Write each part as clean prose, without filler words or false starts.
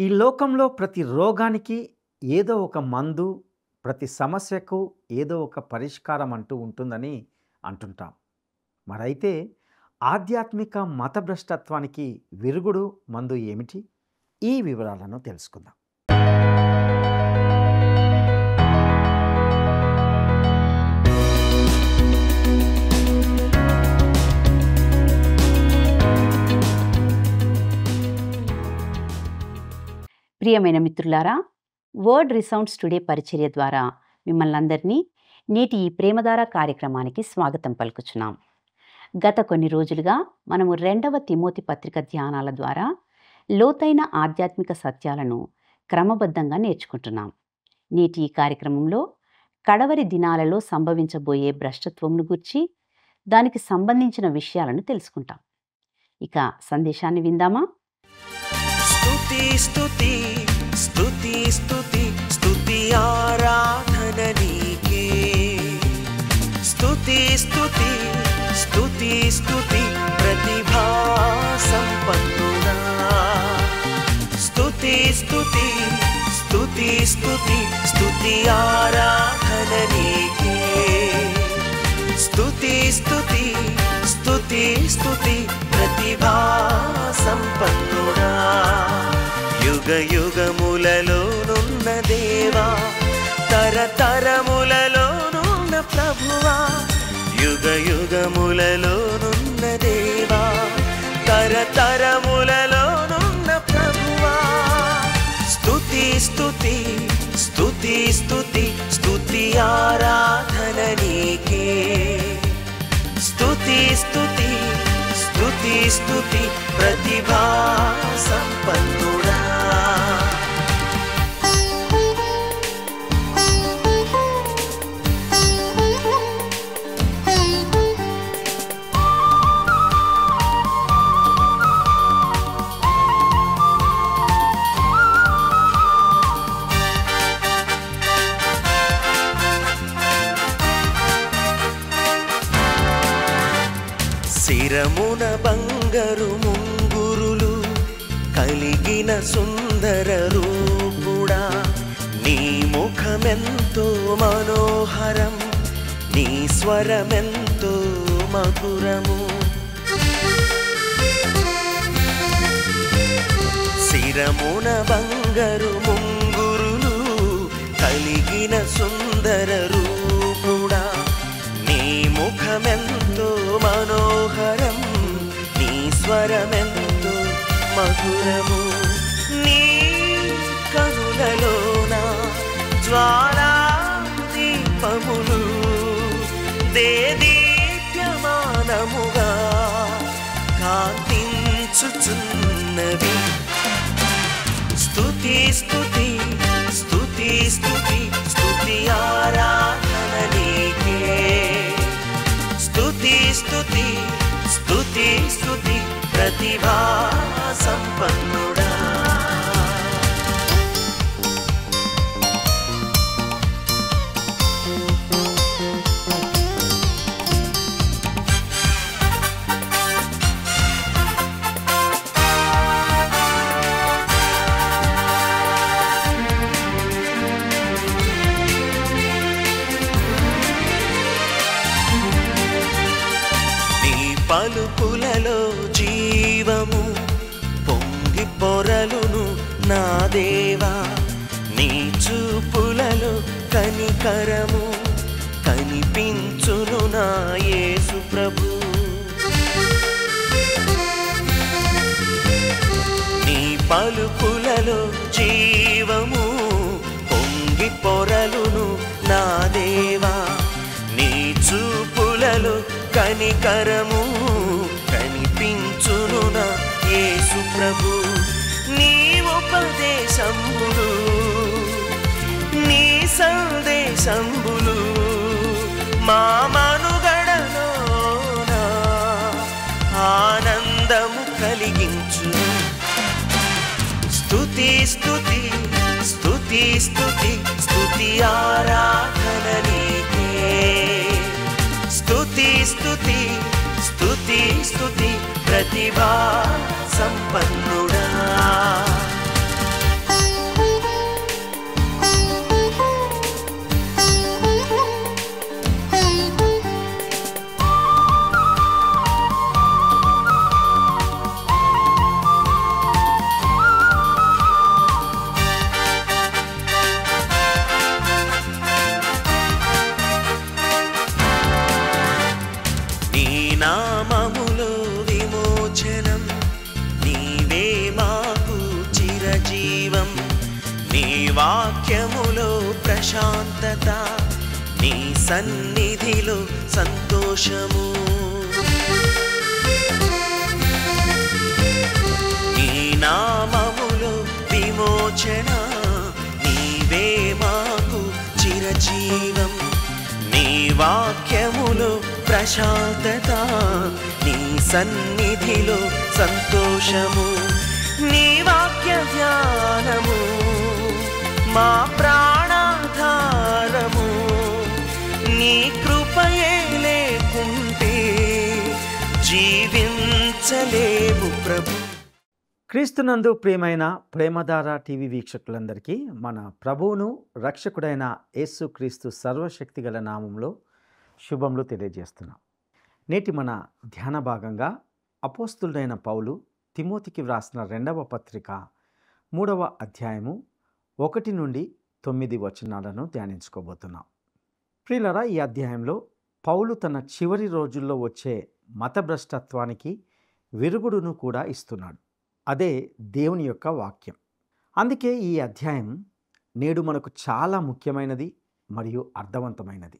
ఈ లోకంలో ప్రతి రోగానికి ఏదో ఒక మందు, ప్రతి సమస్యకు ఏదో ఒక పరిష్కారం అంటూ ఉంటుందని అంటుంటాం. మరైతే ఆధ్యాత్మిక మతభ్రష్టత్వానికి విరుగుడు మందు ఏమిటి? ఈ వివరాలను తెలుసుకుందాం. ప్రియమైన మిత్రులారా, వర్డ్ రిసౌండ్స్ టుడే పరిచర్య ద్వారా మిమ్మల్ని అందరినీ నేటి ఈ ప్రేమధార కార్యక్రమానికి స్వాగతం పలుకుచున్నాం. గత కొన్ని రోజులుగా మనము 2వ తిమోతి పత్రిక ధ్యానాల ద్వారా లోతైన ఆధ్యాత్మిక సత్యాలను క్రమబద్ధంగా నేర్చుకుంటున్నాం. నేటి ఈ కార్యక్రమంలో కడవరి దినాలలో సంభవించబోయే భ్రష్టత్వంను గురించి దానికి సంబంధించిన విషయాలను తెలుసుకుంటాం. ఇక సందేశాన్ని విందామా? స్తుతి స్తుతి స్తుతి స్తుతి స్తుతి ఆరాధన నీకే. స్తుతి స్తుతి స్తుతి స్తుతి ప్రతిభా సంపన్నుడా. స్తుతి స్తుతి స్తుతి స్తుతి స్తుతి ఆరాధన నీకే. స్తుతి స్తుతి స్తుతి స్తుతి ప్రతిభా సంపన్నుడా. యుగ యుగములలోనున్న దేవా, తరతరములలోనున్న ప్రభువా. యుగ యుగములలోనున్న దేవా, తరతరములలోనున్న ప్రభువా. స్తుతి స్తుతి స్తుతి స్తుతి స్తుతి ఆరాధన నీకే. స్తుతి స్తుతి స్తుతి స్తుతి ప్రతిభా సంపన్నుడా. శిరమున బంగారు ముంగురులు కలిగిన సుందర రూపుడా. నీ ముఖమెంతో మనోహరం, నీ స్వరమెంతో మధురము. శిరమున బంగారు ముంగురులు కలిగిన సుందర రూపుడా. నీ ముఖమెంతో మనోహరం, నీ స్వరమెంతో మధురము. నీ కనులలోన జ్వాలా దీపములు దేదీప్యమానముగా కాంతించుచున్నవి. స్తుతి స్తుతి స్తుతి స్తుతి స్తుతి ఆరాధన నీకే. స్తుతి స్తుతి స్తుతి స్తుతి ప్రతిభా సంపన్నుడా. పలుకులలో జీవము పొంగి పొరలును నా దేవా. నీ చూపులలో కనికరము కనిపించును నా యేసు ప్రభు. నీ పలుకులలో జీవము పొంగి పొరలును నా దేవా. నీ చూపులలో కనికరము కనిపించును నా యేసు ప్రభు. నీ ఉపదేశంబులు నీ సందేశంబులు మా మనుగడలోన ఆనందము కలిగించు. స్తుతి స్తుతి స్తుతి స్తుతి స్తుతి ఆరాధన నీకే. స్తుతి స్తుతి స్తుతి స్తుతి ప్రతిభా సంపన్నుడా. వాక్యములో ప్రశాంతత, నీ సన్నిధిలో సంతోషము. నీ నామములో విమోచన, నీవే మాకు చిరజీవం. నీ వాక్యములో ప్రశాంతత, నీ సన్నిధిలో సంతోషము. నీ వాక్య ధ్యానము మా ప్రాణాధారము. నీ కృపయే లేకుంటే జీవించలేము ప్రభు. క్రీస్తునందు ప్రియమైన ప్రేమధార టీవీ వీక్షకులందరికీ మన ప్రభువును రక్షకుడైన యేసుక్రీస్తు సర్వశక్తి గల నామంలో శుభములు తెలియజేస్తున్నాం. నేటి మన ధ్యాన భాగంగా అపోస్తులుడైన పౌలు తిమోతికి వ్రాసిన 2వ పత్రిక 3వ అధ్యాయము 1 నుండి 9 వచనాలను ధ్యానించుకోబోతున్నాం. ప్రియులారా, ఈ అధ్యాయంలో పౌలు తన చివరి రోజుల్లో వచ్చే మతభ్రష్టత్వానికి విరుగుడును కూడా ఇస్తున్నాడు. అదే దేవుని యొక్క వాక్యం. అందుకే ఈ అధ్యాయం నేడు మనకు చాలా ముఖ్యమైనది మరియు అర్థవంతమైనది.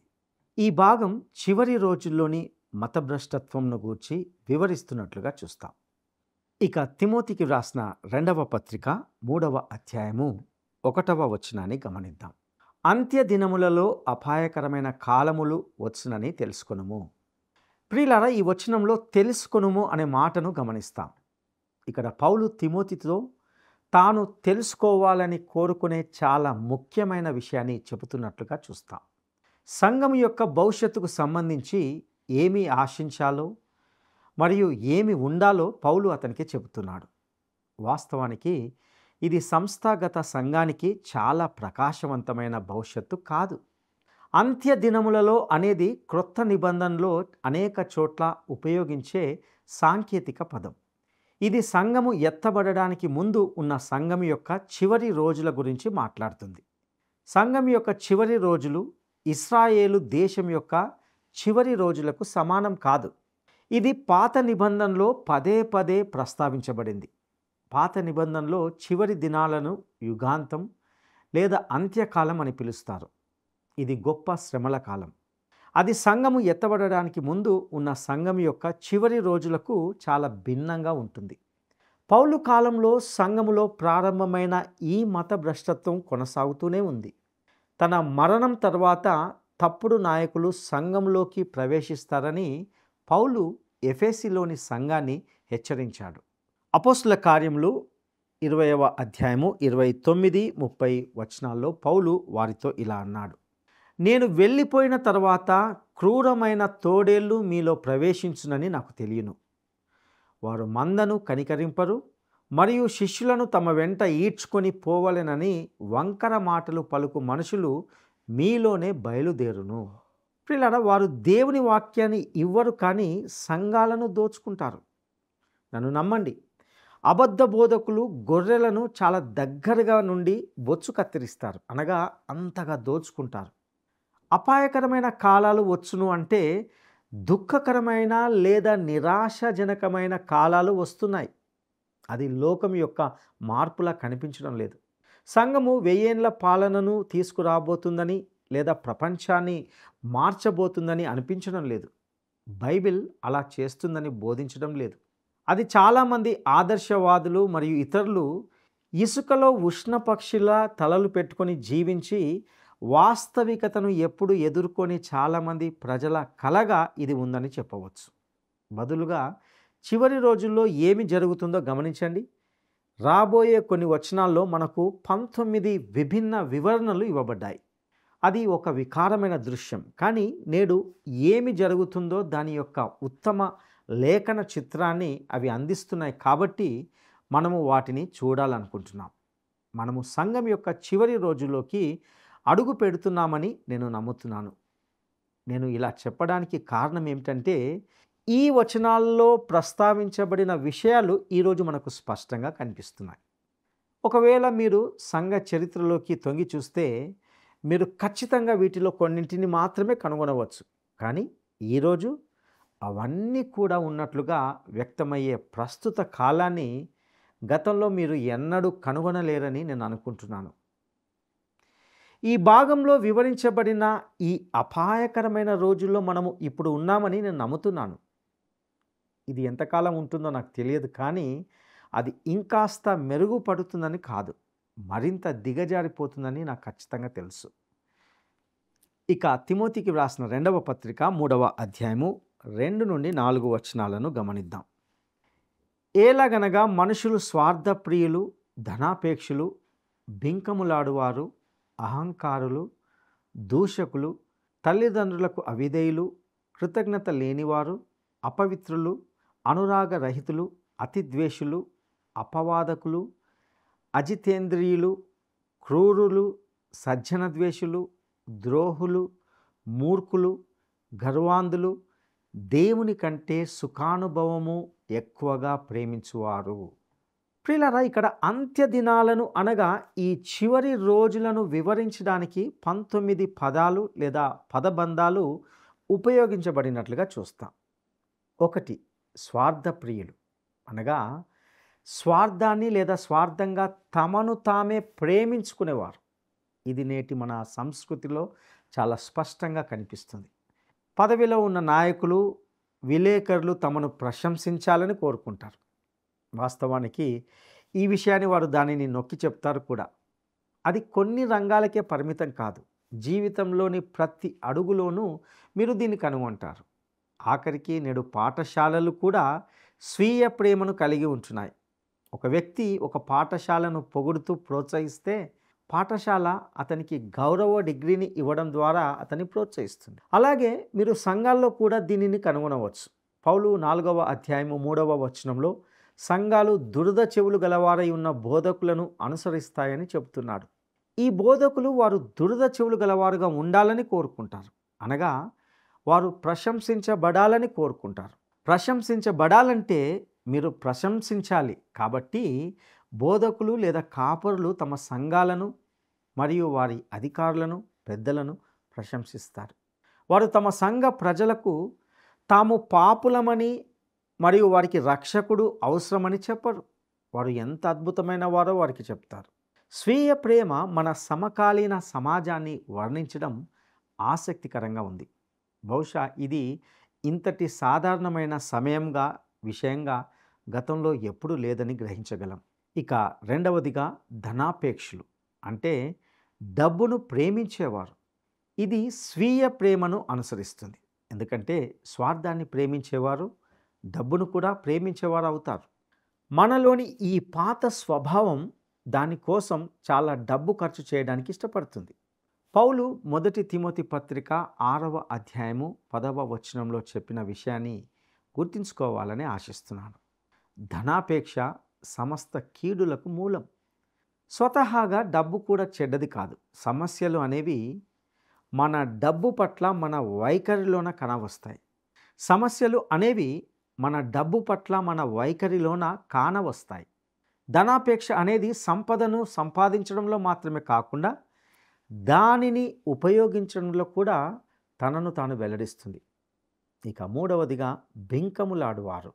ఈ భాగం చివరి రోజుల్లోని మతభ్రష్టత్వంను గూర్చి వివరిస్తున్నట్లుగా చూస్తాం. ఇక తిమోతికి వ్రాసిన 2వ పత్రిక 3వ అధ్యాయము 1వ వచనాన్ని గమనిద్దాం. అంత్య దినములలో అపాయకరమైన కాలములు వచ్చునని తెలుసుకొనుము. ప్రియులారా, ఈ వచనంలో తెలుసుకొనుము అనే మాటను గమనిస్తాం. ఇక్కడ పౌలు తిమోతితో తాను తెలుసుకోవాలని కోరుకునే చాలా ముఖ్యమైన విషయాన్ని చెబుతున్నట్లుగా చూస్తాం. సంఘం యొక్క భవిష్యత్తుకు సంబంధించి ఏమి ఆశించాలో మరియు ఏమి ఉండాలో పౌలు అతనికి చెబుతున్నాడు. వాస్తవానికి ఇది సంస్థాగత సంఘానికి చాలా ప్రకాశవంతమైన భవిష్యత్తు కాదు. అంత్య దినములలో అనేది క్రొత్త నిబంధనలో అనేక చోట్ల ఉపయోగించే సాంకేతిక పదం. ఇది సంఘము ఎత్తబడడానికి ముందు ఉన్న సంఘం యొక్క చివరి రోజుల గురించి మాట్లాడుతుంది. సంఘం యొక్క చివరి రోజులు ఇశ్రాయేలు దేశం యొక్క చివరి రోజులకు సమానం కాదు. ఇది పాత నిబంధనలో పదే పదే ప్రస్తావించబడింది. పాత నిబంధనలో చివరి దినాలను యుగాంతం లేదా అంత్యకాలం అని పిలుస్తారు. ఇది గొప్ప శ్రమల కాలం. అది సంఘము ఎత్తబడడానికి ముందు ఉన్న సంఘం యొక్క చివరి రోజులకు చాలా భిన్నంగా ఉంటుంది. పౌలు కాలంలో సంఘములో ప్రారంభమైన ఈ మత భ్రష్టత్వం కొనసాగుతూనే ఉంది. తన మరణం తర్వాత తప్పుడు నాయకులు సంఘంలోకి ప్రవేశిస్తారని పౌలు ఎఫెసీలోని సంఘాన్ని హెచ్చరించాడు. అపోస్తుల కార్యములు 20వ అధ్యాయము 29, 30 వచనాల్లో పౌలు వారితో ఇలా అన్నాడు: నేను వెళ్ళిపోయిన తర్వాత క్రూరమైన తోడేళ్ళు మీలో ప్రవేశించునని నాకు తెలియను. వారు మందను కనికరింపరు మరియు శిష్యులను తమ వెంట ఈడ్చుకొని పోవలెనని వంకర మాటలు పలుకు మనుషులు మీలోనే బయలుదేరును. ప్రియులారా, వారు దేవుని వాక్యాన్ని ఇవ్వరు, కానీ సంఘాలను దోచుకుంటారు. నన్ను నమ్మండి, అబద్ధ బోధకులు గొర్రెలను చాలా దగ్గరగా నుండి బొచ్చు కత్తిరిస్తారు, అనగా అంతగా దోచుకుంటారు. అపాయకరమైన కాలాలు వచ్చును అంటే దుఃఖకరమైన లేదా నిరాశాజనకమైన కాలాలు వస్తున్నాయి. అది లోకం యొక్క మార్పులా కనిపించడం లేదు. సంఘము 1000 ఏళ్ల పాలనను తీసుకురాబోతుందని లేదా ప్రపంచాన్ని మార్చబోతుందని అనిపించడం లేదు. బైబిల్ అలా చేస్తుందని బోధించడం లేదు. అది చాలామంది ఆదర్శవాదులు మరియు ఇతరులు ఇసుకలో ఉష్ణపక్షుల తలలు పెట్టుకొని జీవించి వాస్తవికతను ఎప్పుడు ఎదుర్కొని చాలామంది ప్రజల కలగా ఇది ఉందని చెప్పవచ్చు. బదులుగా చివరి రోజుల్లో ఏమి జరుగుతుందో గమనించండి. రాబోయే కొన్ని వచనాల్లో మనకు 19 విభిన్న వివరణలు ఇవ్వబడ్డాయి. అది ఒక వికారమైన దృశ్యం, కానీ నేడు ఏమి జరుగుతుందో దాని యొక్క ఉత్తమ లేఖన చిత్రాన్ని అవి అందిస్తున్నాయి. కాబట్టి మనము వాటిని చూడాలనుకుంటున్నాం. మనము సంఘం యొక్క చివరి రోజుల్లోకి అడుగు పెడుతున్నామని నేను నమ్ముతున్నాను. నేను ఇలా చెప్పడానికి కారణం ఏమిటంటే, ఈ వచనాల్లో ప్రస్తావించబడిన విషయాలు ఈరోజు మనకు స్పష్టంగా కనిపిస్తున్నాయి. ఒకవేళ మీరు సంఘ చరిత్రలోకి తొంగి చూస్తే మీరు ఖచ్చితంగా వీటిలో కొన్నింటిని మాత్రమే కనుగొనవచ్చు. కానీ ఈరోజు అవన్నీ కూడా ఉన్నట్లుగా వ్యక్తమయ్యే ప్రస్తుత కాలాన్ని గతంలో మీరు ఎన్నడూ కనుగొనలేరని నేను అనుకుంటున్నాను. ఈ భాగంలో వివరించబడిన ఈ అపాయకరమైన రోజుల్లో మనము ఇప్పుడు ఉన్నామని నేను నమ్ముతున్నాను. ఇది ఎంతకాలం ఉంటుందో నాకు తెలియదు, కానీ అది ఇంకాస్త మెరుగుపడుతుందని కాదు, మరింత దిగజారిపోతుందని నాకు ఖచ్చితంగా తెలుసు. ఇక తిమోతికి వ్రాసిన 2వ పత్రిక 3వ అధ్యాయము 2 నుండి 4 వచనాలను గమనిద్దాం. ఏలగనగా మనుషులు స్వార్థప్రియులు, ధనాపేక్షులు, బింకములాడువారు, అహంకారులు, దూషకులు, తల్లిదండ్రులకు అవిధేయులు, కృతజ్ఞత లేనివారు, అపవిత్రులు, అనురాగరహితులు, అతిద్వేషులు, అపవాదకులు, అజితేంద్రియులు, క్రూరులు, సజ్జనద్వేషులు, ద్రోహులు, మూర్ఖులు, గర్వాంధులు, దేవుని కంటే సుఖానుభవము ఎక్కువగా ప్రేమించువారు. ప్రియులారా, ఇక్కడ అంత్య దినాలను అనగా ఈ చివరి రోజులను వివరించడానికి 19 పదాలు లేదా పదబంధాలు ఉపయోగించబడినట్లుగా చూస్తాం. 1, స్వార్థప్రియులు అనగా స్వార్థాన్ని లేదా స్వార్థంగా తమను తామే ప్రేమించుకునేవారు. ఇది నేటి మన సంస్కృతిలో చాలా స్పష్టంగా కనిపిస్తుంది. పదవిలో ఉన్న నాయకులు, విలేకరులు తమను ప్రశంసించాలని కోరుకుంటారు. వాస్తవానికి ఈ విషయాన్ని వారు దానిని నొక్కి చెప్తారు కూడా. అది కొన్ని రంగాలకే పరిమితం కాదు, జీవితంలోని ప్రతి అడుగులోనూ మీరు దీన్ని కనుగొంటారు. ఆఖరికి నేడు పాఠశాలలు కూడా స్వీయ ప్రేమను కలిగి ఉంటున్నాయి. ఒక వ్యక్తి ఒక పాఠశాలను పొగుడుతూ ప్రోత్సహిస్తే పాఠశాల అతనికి గౌరవ డిగ్రీని ఇవ్వడం ద్వారా అతన్ని ప్రోత్సహిస్తుంది. అలాగే మీరు సంఘాల్లో కూడా దీనిని కనుగొనవచ్చు. పౌలు 4వ అధ్యాయము 3వ వచనంలో సంఘాలు దురద చెవులు గలవారై ఉన్న బోధకులను అనుసరిస్తాయని చెబుతున్నాడు. ఈ బోధకులు వారు దురద చెవులు గలవారుగా ఉండాలని కోరుకుంటారు, అనగా వారు ప్రశంసించబడాలని కోరుకుంటారు. ప్రశంసించబడాలంటే మీరు ప్రశంసించాలి. కాబట్టి బోధకులు లేదా కాపరులు తమ సంఘాలను మరియు వారి అధికారులను, పెద్దలను ప్రశంసిస్తారు. వారు తమ సంఘ ప్రజలకు తాము పాపులమని మరియు వారికి రక్షకుడు అవసరమని చెప్పరు. వారు ఎంత అద్భుతమైన వారో వారికి చెప్తారు. స్వీయ ప్రేమ మన సమకాలీన సమాజాన్ని వర్ణించడం ఆసక్తికరంగా ఉంది. బహుశా ఇది ఇంతటి సాధారణమైన విషయంగా గతంలో ఎప్పుడూ లేదని గ్రహించగలం. ఇక 2వదిగా ధనాపేక్షులు అంటే డబ్బును ప్రేమించేవారు. ఇది స్వీయ ప్రేమను అనుసరిస్తుంది. ఎందుకంటే స్వార్థాన్ని ప్రేమించేవారు డబ్బును కూడా ప్రేమించేవారు అవుతారు. మనలోని ఈ పాత స్వభావం దానికోసం చాలా డబ్బు ఖర్చు చేయడానికి ఇష్టపడుతుంది. పౌలు 1 తిమోతి పత్రిక 6వ అధ్యాయము 10వ వచనంలో చెప్పిన విషయాన్ని గుర్తుంచుకోవాలని ఆశిస్తున్నాను. ధనాపేక్ష సమస్త కీడులకు మూలం. స్వతహాగా డబ్బు కూడా చెడ్డది కాదు. సమస్యలు అనేవి మన డబ్బు పట్ల మన వైఖరిలోన కనవస్తాయి. సమస్యలు అనేవి మన డబ్బు పట్ల మన వైఖరిలోన కానవస్తాయి. ధనాపేక్ష అనేది సంపదను సంపాదించడంలో మాత్రమే కాకుండా దానిని ఉపయోగించడంలో కూడా తనను తాను వెల్లడిస్తుంది. ఇక 3వదిగా బింకములాడువారు.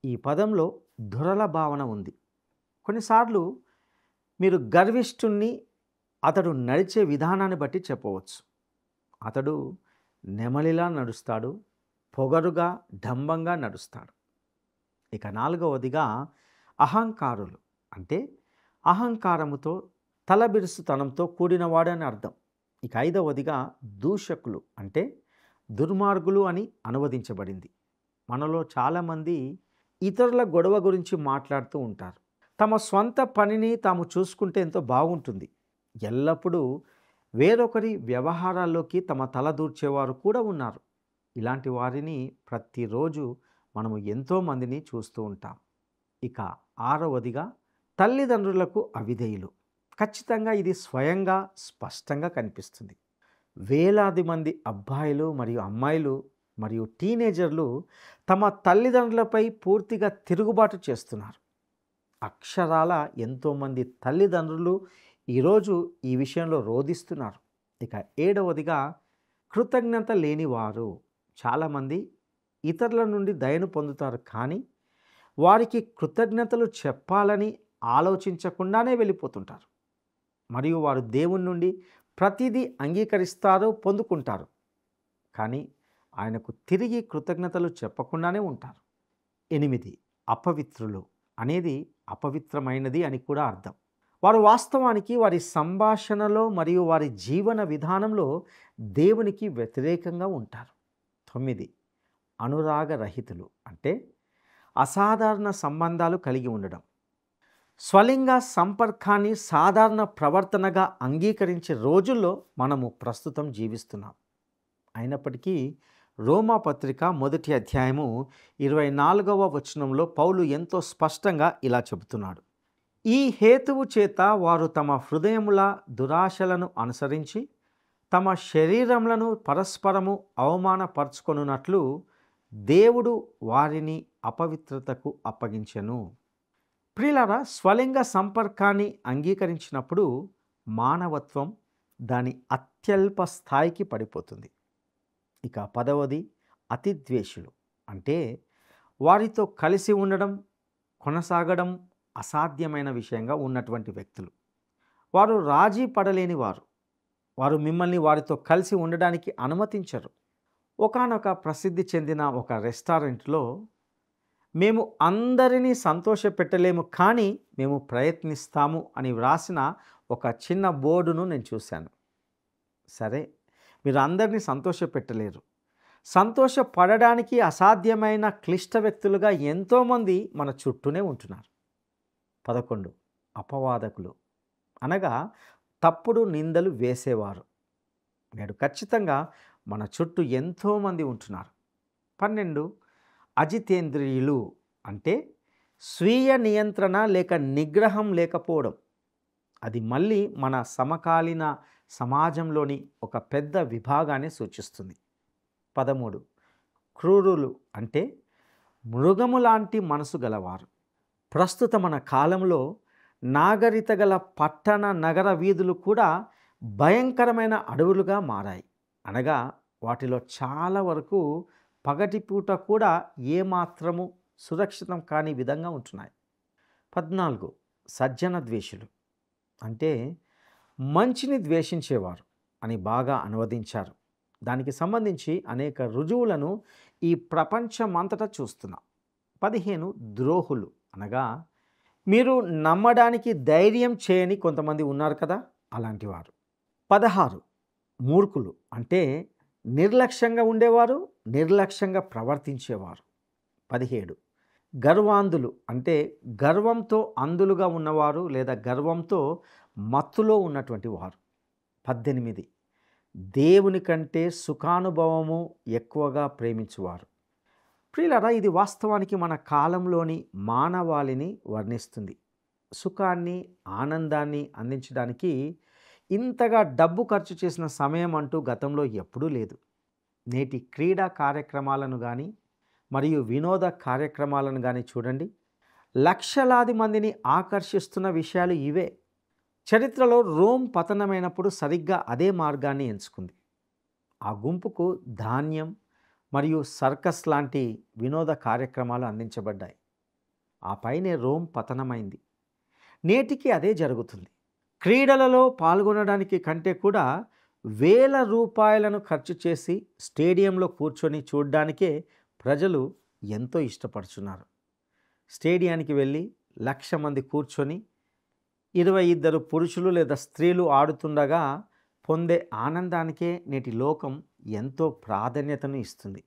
ఈ పదంలో దురల భావన ఉంది. కొన్నిసార్లు మీరు గర్విష్ఠుణ్ణి అతడు నడిచే విధానాన్ని బట్టి చెప్పవచ్చు. అతడు నెమలిలా నడుస్తాడు, పొగరుగా డంబంగా నడుస్తాడు. ఇక 4వదిగా అహంకారులు అంటే అహంకారముతో తలబిరుసుతనంతో కూడినవాడని అర్థం. ఇక 5వదిగా దూషకులు అంటే దుర్మార్గులు అని అనువదించబడింది. మనలో చాలామంది ఇతరుల గొడవ గురించి మాట్లాడుతూ ఉంటారు. తమ స్వంత పనిని తాము చూసుకుంటే ఎంతో బాగుంటుంది. ఎల్లప్పుడూ వేరొకరి వ్యవహారాల్లోకి తమ తల దూర్చేవారు కూడా ఉన్నారు. ఇలాంటి వారిని ప్రతిరోజు మనము ఎంతోమందిని చూస్తూ ఉంటాం. ఇక 6వదిగా తల్లిదండ్రులకు అవిధేయులు. ఖచ్చితంగా ఇది స్వయంగా స్పష్టంగా కనిపిస్తుంది. వేలాది మంది అబ్బాయిలు మరియు అమ్మాయిలు మరియు టీనేజర్లు తమ తల్లిదండ్రులపై పూర్తిగా తిరుగుబాటు చేస్తున్నారు. అక్షరాల ఎంతోమంది తల్లిదండ్రులు ఈరోజు ఈ విషయంలో రోధిస్తున్నారు. ఇక 7వదిగా కృతజ్ఞత లేనివారు. చాలామంది ఇతరుల నుండి దయను పొందుతారు, కానీ వారికి కృతజ్ఞతలు చెప్పాలని ఆలోచించకుండానే వెళ్ళిపోతుంటారు. మరియు వారు దేవుని నుండి ప్రతిదీ అంగీకరిస్తారు, పొందుకుంటారు. కానీ ఆయనకు తిరిగి కృతజ్ఞతలు చెప్పకుండానే ఉంటారు. 8 అపవిత్రులు అనేది అపవిత్రమైనది అని కూడా అర్థం. వారు వాస్తవానికి వారి సంభాషణలో మరియు వారి జీవన విధానంలో దేవునికి వ్యతిరేకంగా ఉంటారు. 9 అనురాగరహితులు అంటే అసాధారణ సంబంధాలు కలిగి ఉండడం. స్వలింగ సంపర్కాన్ని సాధారణ ప్రవర్తనగా అంగీకరించే రోజుల్లో మనము ప్రస్తుతం జీవిస్తున్నాం. అయినప్పటికీ రోమా పత్రిక 1వ అధ్యాయము 24వ వచనంలో పౌలు ఎంతో స్పష్టంగా ఇలా చెబుతున్నాడు. ఈ హేతువు చేత వారు తమ హృదయముల దురాశలను అనుసరించి తమ శరీరములను పరస్పరము అవమానపరుచుకొనున్నట్లు దేవుడు వారిని అపవిత్రతకు అప్పగించెను. ప్రియులారా, స్వలింగ సంపర్కాన్ని అంగీకరించినప్పుడు మానవత్వం దాని అత్యల్ప స్థాయికి పడిపోతుంది. ఇక 10వది అతిద్వేషులు అంటే వారితో కలిసి ఉండడం, కొనసాగడం అసాధ్యమైన విషయంగా ఉన్నటువంటి వ్యక్తులు. వారు రాజీ పడలేని వారు. వారు మిమ్మల్ని వారితో కలిసి ఉండడానికి అనుమతించరు. ఒకానొక ప్రసిద్ధి చెందిన ఒక రెస్టారెంట్లో మేము అందరినీ సంతోషపెట్టలేము, కానీ మేము ప్రయత్నిస్తాము అని వ్రాసిన ఒక చిన్న బోర్డును నేను చూశాను. సరే, మీరు అందరినీ సంతోషపెట్టలేరు. సంతోషపడడానికి అసాధ్యమైన క్లిష్ట వ్యక్తులుగా ఎంతోమంది మన చుట్టూనే ఉంటున్నారు. 11 అపవాదకులు అనగా తప్పుడు నిందలు వేసేవారు. నేడు ఖచ్చితంగా మన చుట్టూ ఎంతోమంది ఉంటున్నారు. 12 అజితేంద్రియులు అంటే స్వీయ నియంత్రణ లేక నిగ్రహం లేకపోవడం. అది మళ్ళీ మన సమకాలీన సమాజంలోని ఒక పెద్ద విభాగాన్ని సూచిస్తుంది. 13 క్రూరులు అంటే మృగము లాంటి మనసు గలవారు. ప్రస్తుత మన కాలంలో నాగరికత గల పట్టణ నగర వీధులు కూడా భయంకరమైన అడవులుగా మారాయి. అనగా వాటిలో చాలా వరకు పగటిపూట కూడా ఏమాత్రము సురక్షితం కాని విధంగా ఉంటున్నాయి. 14 సజ్జన ద్వేషులు అంటే మంచిని ద్వేషించేవారు అని బాగా అనువదించారు. దానికి సంబంధించి అనేక రుజువులను ఈ ప్రపంచమంతటా చూస్తున్నాం. 15 ద్రోహులు అనగా మీరు నమ్మడానికి ధైర్యం చేయని కొంతమంది ఉన్నారు కదా, అలాంటి వారు. 16 మూర్ఖులు అంటే నిర్లక్ష్యంగా ఉండేవారు, నిర్లక్ష్యంగా ప్రవర్తించేవారు. 17 గర్వాంధులు అంటే గర్వంతో అంధులుగా ఉన్నవారు లేదా గర్వంతో మత్తులో ఉన్నటువంటి వారు. 18 దేవుని కంటే సుఖానుభవము ఎక్కువగా ప్రేమించువారు. ప్రియులారా, ఇది వాస్తవానికి మన కాలంలోని మానవాళిని వర్ణిస్తుంది. సుఖాన్ని, ఆనందాన్ని అందించడానికి ఇంతగా డబ్బు ఖర్చు చేసిన సమయం అంటూ గతంలో ఎప్పుడూ లేదు. నేటి క్రీడా కార్యక్రమాలను కానీ మరియు వినోద కార్యక్రమాలను కానీ చూడండి. లక్షలాది మందిని ఆకర్షిస్తున్న విషయాలు ఇవే. చరిత్రలో రోమ్ పతనమైనప్పుడు సరిగ్గా అదే మార్గాన్ని ఎంచుకుంది. ఆ గుంపుకు ధాన్యం మరియు సర్కస్ లాంటి వినోద కార్యక్రమాలు అందించబడ్డాయి. ఆ పైనే రోమ్ పతనమైంది. నేటికి అదే జరుగుతుంది. క్రీడలలో పాల్గొనడానికి కంటే కూడా వేల రూపాయలను ఖర్చు చేసి స్టేడియంలో కూర్చొని చూడ్డానికే ప్రజలు ఎంతో ఇష్టపడుతున్నారు. స్టేడియానికి వెళ్ళి 1,00,000 మంది కూర్చొని 22 పురుషులు లేదా స్త్రీలు ఆడుతుండగా పొందే ఆనందానికే నేటి లోకం ఎంతో ప్రాధాన్యతను ఇస్తుంది.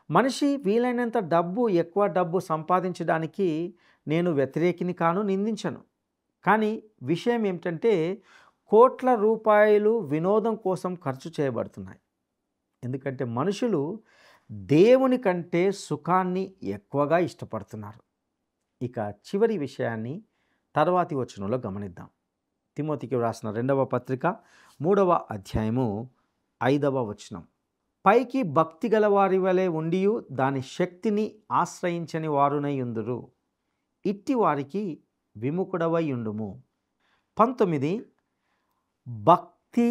మనిషి వీలైనంత ఎక్కువ డబ్బు సంపాదించడానికి నేను వ్యతిరేకిని కాను, నిందించను. కానీ విషయం ఏమిటంటే కోట్ల రూపాయలు వినోదం కోసం ఖర్చు చేయబడుతున్నాయి. ఎందుకంటే మనుషులు దేవుని కంటే సుఖాన్ని ఎక్కువగా ఇష్టపడుతున్నారు. ఇక చివరి విషయాన్ని తర్వాతి వచనంలో గమనిద్దాం. తిమోతికి వ్రాసిన 2వ పత్రిక 3వ అధ్యాయము 5వ వచనం. పైకి భక్తి గల వారి వలె ఉండియు దాని శక్తిని ఆశ్రయించని వారునై ఉందురు. ఇట్టి వారికి విముఖుడవై ఉండుము. 19 భక్తి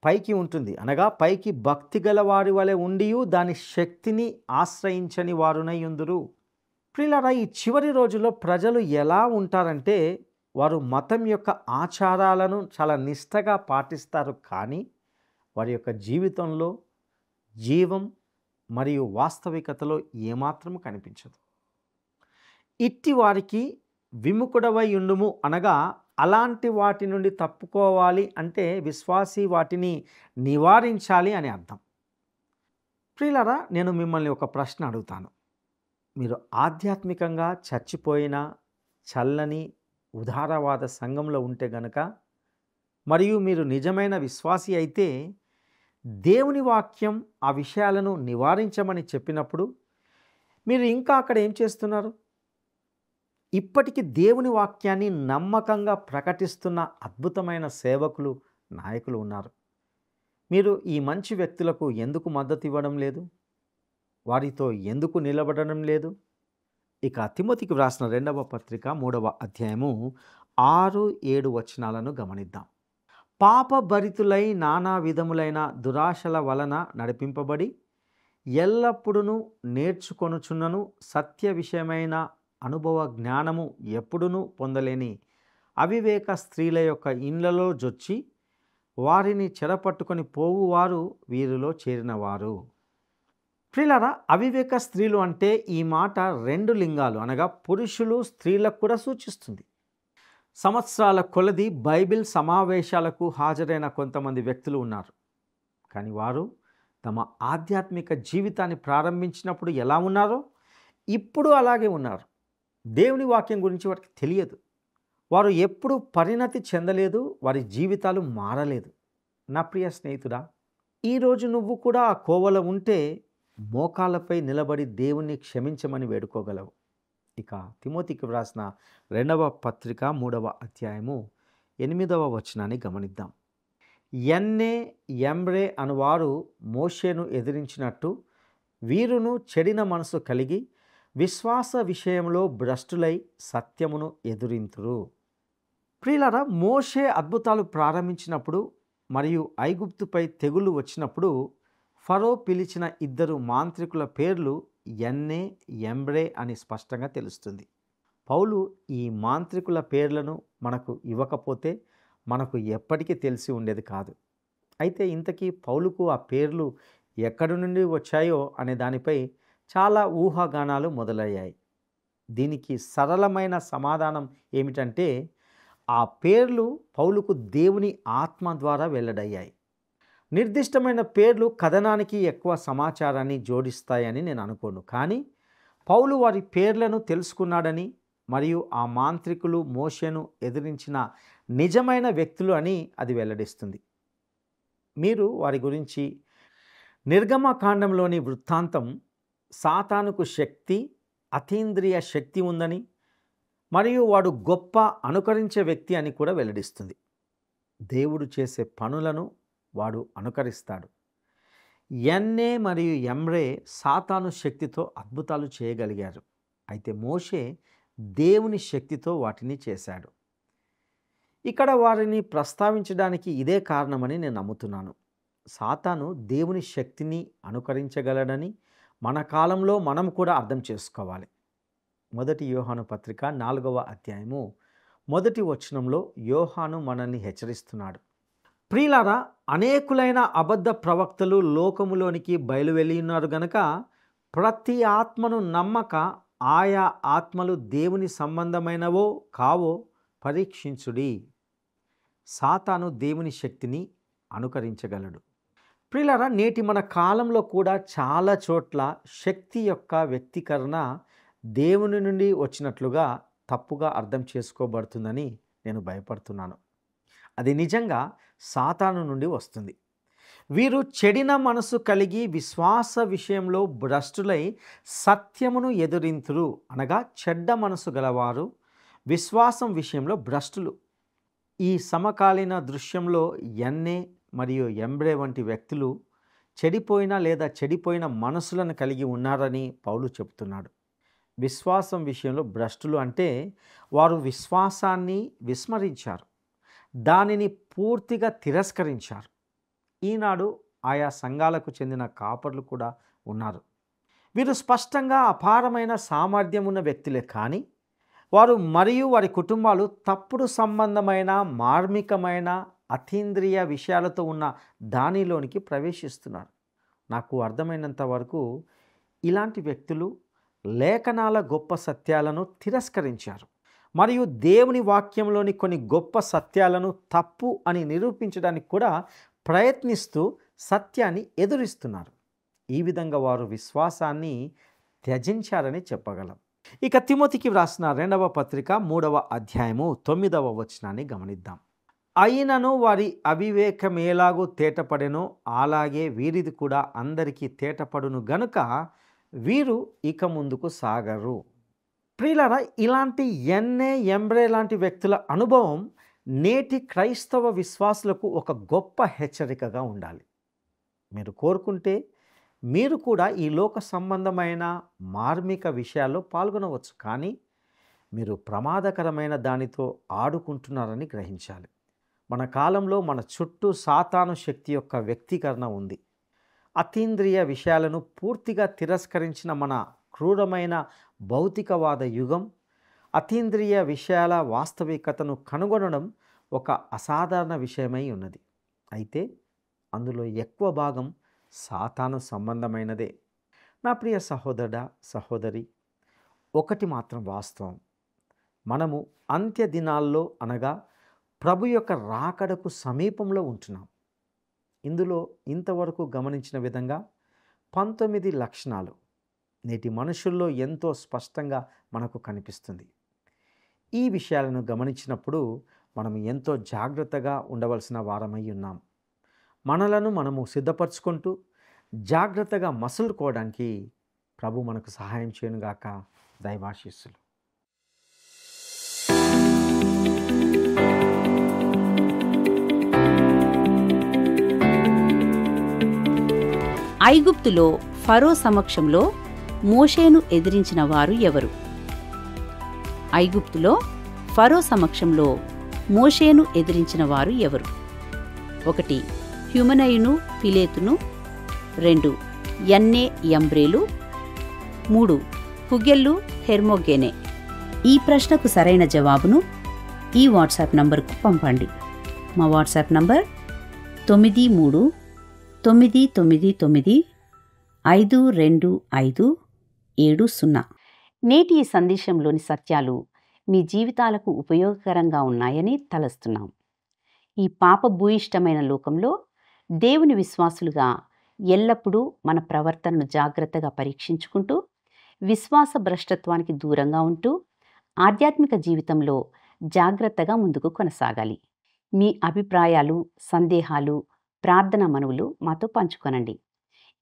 పైకి ఉంటుంది అనగా పైకి భక్తి గల వారి వలె ఉండియు దాని శక్తిని ఆశ్రయించని వారునై ఉందురు. ప్రియులారా, ఈ చివరి రోజుల్లో ప్రజలు ఎలా ఉంటారంటే వారు మతం యొక్క ఆచారాలను చాలా నిష్టగా పాటిస్తారు, కానీ వారి యొక్క జీవితంలో జీవం మరియు వాస్తవికతలో ఏమాత్రం కనిపించదు. ఇట్టి వారికి విముఖుడవై ఉండుము అనగా అలాంటి వాటి నుండి తప్పుకోవాలి అంటే విశ్వాసి వాటిని నివారించాలి అని అర్థం. ప్రియులారా, నేను మిమ్మల్ని ఒక ప్రశ్న అడుగుతాను. మీరు ఆధ్యాత్మికంగా చచ్చిపోయిన చల్లని ఉదారవాద సంఘంలో ఉంటే గనక, మరియు మీరు నిజమైన విశ్వాసి అయితే, దేవుని వాక్యం ఆ విషయాలను నివారించమని చెప్పినప్పుడు మీరు ఇంకా అక్కడ ఏం చేస్తున్నారు? ఇప్పటికీ దేవుని వాక్యాన్ని నమ్మకంగా ప్రకటిస్తున్న అద్భుతమైన సేవకులు, నాయకులు ఉన్నారు. మీరు ఈ మంచి వ్యక్తులకు ఎందుకు మద్దతు ఇవ్వడం లేదు? వారితో ఎందుకు నిలబడడం లేదు? ఇక తిమోతికి వ్రాసిన 2వ పత్రిక 3వ అధ్యాయము 6-7 వచనాలను గమనిద్దాం. పాపభరితులై నానా విధములైన దురాశల వలన నడిపింపబడి ఎల్లప్పుడూ నేర్చుకొనుచున్నను సత్య విషయమైన అనుభవ జ్ఞానము ఎప్పుడునూ పొందలేని అవివేక స్త్రీల యొక్క ఇండ్లలో జొచ్చి వారిని చెరపట్టుకొని పోవువారు వీరిలో చేరినవారు. ప్రియులారా, అవివేక స్త్రీలు అంటే ఈ మాట 2 లింగాలు అనగా పురుషులు, స్త్రీలకు కూడా సూచిస్తుంది. సంవత్సరాల కొలది బైబిల్ సమావేశాలకు హాజరైన కొంతమంది వ్యక్తులు ఉన్నారు. కానీ వారు తమ ఆధ్యాత్మిక జీవితాన్ని ప్రారంభించినప్పుడు ఎలా ఉన్నారో ఇప్పుడు అలాగే ఉన్నారు. దేవుని వాక్యం గురించి వారికి తెలియదు. వారు ఎప్పుడూ పరిణతి చెందలేదు. వారి జీవితాలు మారలేదు. నా ప్రియ స్నేహితుడా, ఈరోజు నువ్వు కూడా ఆ కోవలో ఉంటే మోకాళ్ళపై నిలబడి దేవుణ్ణి క్షమించమని వేడుకోగలవు. ఇక తిమోతికి వ్రాసిన 2వ పత్రిక 3వ అధ్యాయము 8వ వచనాన్ని గమనిద్దాం. యన్నే యంబ్రే అనువారు మోషేను ఎదిరించినట్టు వీరును చెడిన మనసు కలిగి విశ్వాస విషయంలో భ్రష్టులై సత్యమును ఎదురింతురు. ప్రియులారా, మోషే అద్భుతాలు ప్రారంభించినప్పుడు మరియు ఐగుప్తుపై తెగులు వచ్చినప్పుడు ఫరో పిలిచిన 2 మాంత్రికుల పేర్లు యన్నే, యంబ్రే అని స్పష్టంగా తెలుస్తుంది. పౌలు ఈ మాంత్రికుల పేర్లను మనకు ఇవ్వకపోతే మనకు ఎప్పటికీ తెలిసి ఉండేది కాదు. అయితే ఇంతకీ పౌలుకు ఆ పేర్లు ఎక్కడి నుండి వచ్చాయో అనే దానిపై చాలా ఊహాగానాలు మొదలయ్యాయి. దీనికి సరళమైన సమాధానం ఏమిటంటే, ఆ పేర్లు పౌలుకు దేవుని ఆత్మ ద్వారా వెల్లడయ్యాయి. నిర్దిష్టమైన పేర్లు కథనానికి ఎక్కువ సమాచారాన్ని జోడిస్తాయని నేను అనుకోను. కానీ పౌలు వారి పేర్లను తెలుసుకున్నాడని మరియు ఆ మాంత్రికులు మోషేను ఎదిరించిన నిజమైన వ్యక్తులు అని అది వెల్లడిస్తుంది. మీరు వారి గురించి నిర్గమకాండంలోని వృత్తాంతం సాతానుకు శక్తి, అతీంద్రియ శక్తి ఉందని మరియు వాడు గొప్ప అనుకరించే వ్యక్తి అని కూడా వెల్లడిస్తుంది. దేవుడు చేసే పనులను వాడు అనుకరిస్తాడు. యన్నే మరియు యంబ్రే సాతాను శక్తితో అద్భుతాలు చేయగలిగారు. అయితే మోషే దేవుని శక్తితో వాటిని చేశాడు. ఇక్కడ వారిని ప్రస్తావించడానికి ఇదే కారణమని నేను నమ్ముతున్నాను. సాతాను దేవుని శక్తిని అనుకరించగలడని మన కాలంలో మనం కూడా అర్థం చేసుకోవాలి. 1 యోహాను పత్రిక 4వ అధ్యాయము 1వ వచనంలో యోహాను మనల్ని హెచ్చరిస్తున్నాడు. ప్రియులారా, అనేకులైన అబద్ధ ప్రవక్తలు లోకములోనికి బయలువెళ్ళి ఉన్నారు గనక ప్రతి ఆత్మను నమ్మక ఆయా ఆత్మలు దేవుని సంబంధమైనవో కావో పరీక్షించుడి. సాతాను దేవుని శక్తిని అనుకరించగలడు. ప్రియులారా, నేటి మన కాలంలో కూడా చాలా చోట్ల శక్తి యొక్క వ్యక్తీకరణ దేవుని నుండి వచ్చినట్లుగా తప్పుగా అర్థం చేసుకోబడుతుందని నేను భయపడుతున్నాను. అది నిజంగా సాతాను నుండి వస్తుంది. వీరు చెడిన మనసు కలిగి విశ్వాస విషయంలో భ్రష్టులై సత్యమును ఎదురింతురు అనగా చెడ్డ మనసు గలవారు విశ్వాసం విషయంలో భ్రష్టులు. ఈ సమకాలీన దృశ్యంలో యన్నే మరియు యంబ్రే వంటి వ్యక్తులు చెడిపోయిన లేదా చెడిపోయిన మనసులను కలిగి ఉన్నారని పౌలు చెబుతున్నాడు. విశ్వాసం విషయంలో భ్రష్టులు అంటే వారు విశ్వాసాన్ని విస్మరించారు, దానిని పూర్తిగా తిరస్కరించారు. ఈనాడు ఆయా సంఘాలకు చెందిన కాపర్లు కూడా ఉన్నారు. వీరు స్పష్టంగా అపారమైన సామర్థ్యం ఉన్న వ్యక్తులే, కానీ వారు మరియు వారి కుటుంబాలు తప్పుడు సంబంధమైన మార్మికమైన అతీంద్రియ విషయాలతో ఉన్న దానిలోనికి ప్రవేశిస్తున్నారు. నాకు అర్థమైనంత వరకు ఇలాంటి వ్యక్తులు లేఖనాల గొప్ప సత్యాలను తిరస్కరించారు మరియు దేవుని వాక్యంలోని కొన్ని గొప్ప సత్యాలను తప్పు అని నిరూపించడానికి కూడా ప్రయత్నిస్తూ సత్యాన్ని ఎదురిస్తున్నారు. ఈ విధంగా వారు విశ్వాసాన్ని త్యజించారని చెప్పగలం. ఇక తిమోతికి వ్రాసిన 2వ పత్రిక 3వ అధ్యాయము 9వ వచనాన్ని గమనిద్దాం. అయినను వారి అవివేకమేలాగూ తేటపడెనో అలాగే వీరిది కూడా అందరికీ తేటపడును గనుక వీరు ఇక ముందుకు సాగరు. ప్రియులారా, ఇలాంటి ఎంబ్రే లాంటి వ్యక్తుల అనుభవం నేటి క్రైస్తవ విశ్వాసులకు ఒక గొప్ప హెచ్చరికగా ఉండాలి. మీరు కోరుకుంటే మీరు కూడా ఈ లోక సంబంధమైన మార్మిక విషయాల్లో పాల్గొనవచ్చు, కానీ మీరు ప్రమాదకరమైన దానితో ఆడుకుంటున్నారని గ్రహించాలి. మన కాలంలో మన చుట్టూ సాతాను శక్తి యొక్క వ్యక్తీకరణ ఉంది. అతీంద్రియ విషయాలను పూర్తిగా తిరస్కరించిన మన క్రూరమైన భౌతికవాద యుగం అతీంద్రియ విషయాల వాస్తవికతను కనుగొనడం ఒక అసాధారణ విషయమై ఉన్నది. అయితే అందులో ఎక్కువ భాగం సాతాను సంబంధమైనదే. నా ప్రియ సహోదరుడా, సహోదరి, ఒకటి మాత్రం వాస్తవం. మనము అంత్య దినాల్లో అనగా ప్రభు యొక్క రాకడకు సమీపంలో ఉంటున్నాం. ఇందులో ఇంతవరకు గమనించిన విధంగా 19 లక్షణాలు నేటి మనుషుల్లో ఎంతో స్పష్టంగా మనకు కనిపిస్తుంది. ఈ విషయాలను గమనించినప్పుడు మనం ఎంతో జాగ్రత్తగా ఉండవలసిన వారమై ఉన్నాం. మనలను మనము సిద్ధపరచుకుంటూ జాగ్రత్తగా మసులుకోవడానికి ప్రభు మనకు సహాయం చేయనుగాక. దైవాశీస్సులు. ఐగుప్తులో ఫరో సమక్షంలో మోషేను ఎదిరించిన వారు ఎవరు? ఐగుప్తులో ఫరో సమక్షంలో మోషేను ఎదిరించిన వారు ఎవరు? 1 హ్యుమనయును పిలేతును, 2 యన్నే యంబ్రేలు, 3 హుగెల్లు హెర్మోగేనే. ఈ ప్రశ్నకు సరైన జవాబును ఈ వాట్సాప్ నంబర్కు పంపండి. మా వాట్సాప్ నంబర్ 9399952570. నేటి ఈ సందేశంలోని సత్యాలు మీ జీవితాలకు ఉపయోగకరంగా ఉన్నాయని తలస్తున్నాం. ఈ పాపభూయిష్టమైన లోకంలో దేవుని విశ్వాసులుగా ఎల్లప్పుడూ మన ప్రవర్తనను జాగ్రత్తగా పరీక్షించుకుంటూ విశ్వాస భ్రష్టత్వానికి దూరంగా ఉంటూ ఆధ్యాత్మిక జీవితంలో జాగ్రత్తగా ముందుకు కొనసాగాలి. మీ అభిప్రాయాలు, సందేహాలు, ప్రార్థన మనవులు మాతో పంచుకొనండి.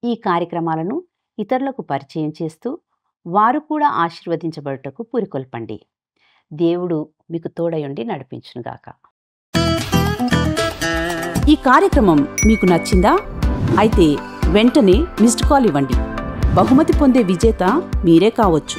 ఈ కార్యక్రమాలను ఇతరులకు పరిచయం చేస్తూ వారు కూడా ఆశీర్వదించబడుటకు పురికొల్పండి. దేవుడు మీకు తోడయుండి నడిపించునుగాక. ఈ కార్యక్రమం మీకు నచ్చిందా? అయితే వెంటనే మిస్డ్ కాల్ ఇవ్వండి. బహుమతి పొందే విజేత మీరే కావచ్చు.